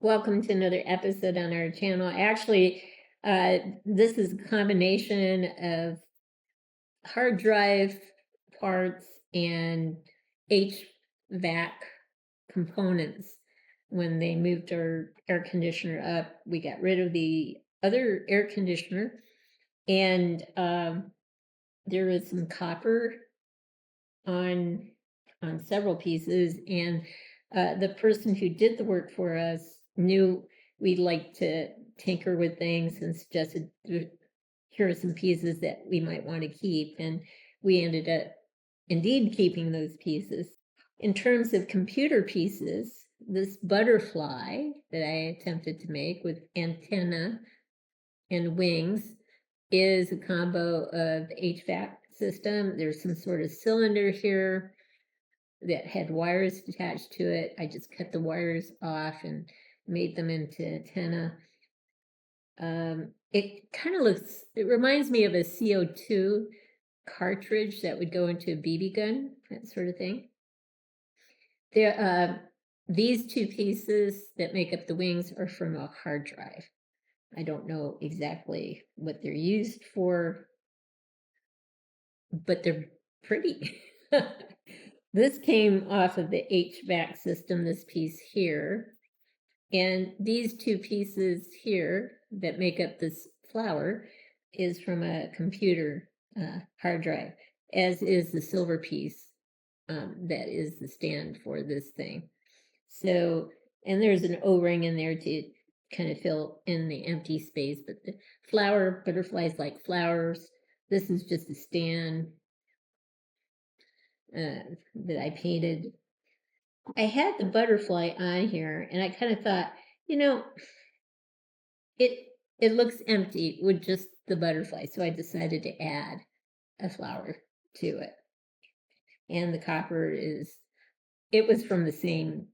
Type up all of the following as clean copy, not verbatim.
Welcome to another episode on our channel. Actually, this is a combination of hard drive parts and HVAC components. When they moved our air conditioner up, we got rid of the other air conditioner, and there was some copper on several pieces, and the person who did the work for us knew we like to tinker with things and suggested here are some pieces that we might want to keep, and we ended up indeed keeping those pieces. In terms of computer pieces, this butterfly that I attempted to make with antenna and wings is a combo of HVAC system. There's some sort of cylinder here that had wires attached to it. I just cut the wires off and made them into antenna. It kind of looks, it reminds me of a CO2 cartridge that would go into a BB gun, that sort of thing. These two pieces that make up the wings are from a hard drive. I don't know exactly what they're used for, but they're pretty. This came off of the HVAC system, this piece here. And these two pieces here that make up this flower is from a computer hard drive, as is the silver piece that is the stand for this thing. So, and there's an O-ring in there to kind of fill in the empty space, but the flower, butterflies like flowers. This is just a stand that I painted. I had the butterfly on here, and I kind of thought, it looks empty with just the butterfly, so I decided to add a flower to it. And the copper it was from the same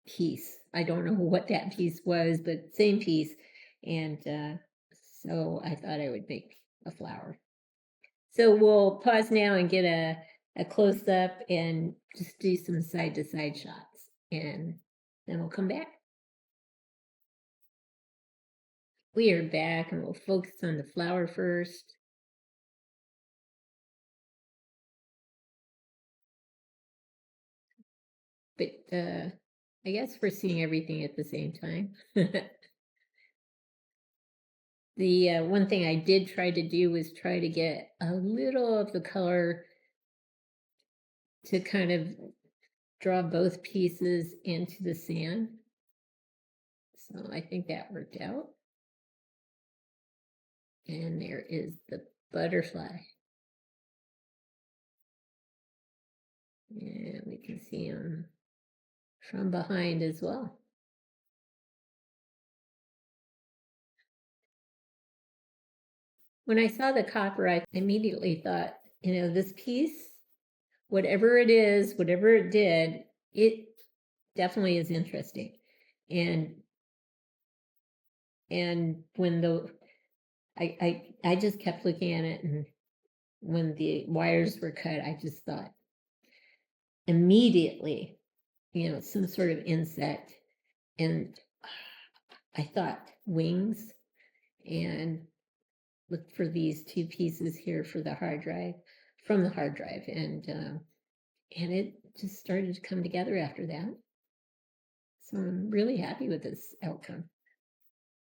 piece. I don't know what that piece was, but same piece. And so I thought I would make a flower. So we'll pause now and get a close-up and just do some side-to-side shots, and then we'll come back. We are back, and we'll focus on the flower first. But I guess we're seeing everything at the same time. The one thing I did try to do was try to get a little of the color to kind of draw both pieces into the sand. So I think that worked out. And there is the butterfly. And we can see him from behind as well. When I saw the copper, I immediately thought, this piece, whatever it is, whatever it did, it definitely is interesting. And when I just kept looking at it, and when the wires were cut, I just thought immediately, some sort of insect. And I thought wings, and looked for these two pieces here for the hard drive, from the hard drive, and it just started to come together after that. So I'm really happy with this outcome.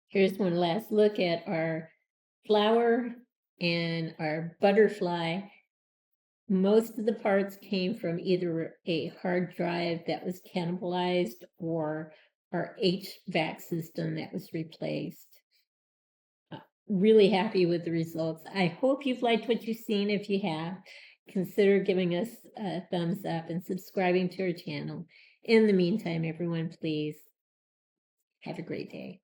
Here's one last look at our flower and our butterfly. Most of the parts came from either a hard drive that was cannibalized or our HVAC system that was replaced. Really happy with the results. I hope you've liked what you've seen. If you have, consider giving us a thumbs up and subscribing to our channel. In the meantime, everyone, please have a great day.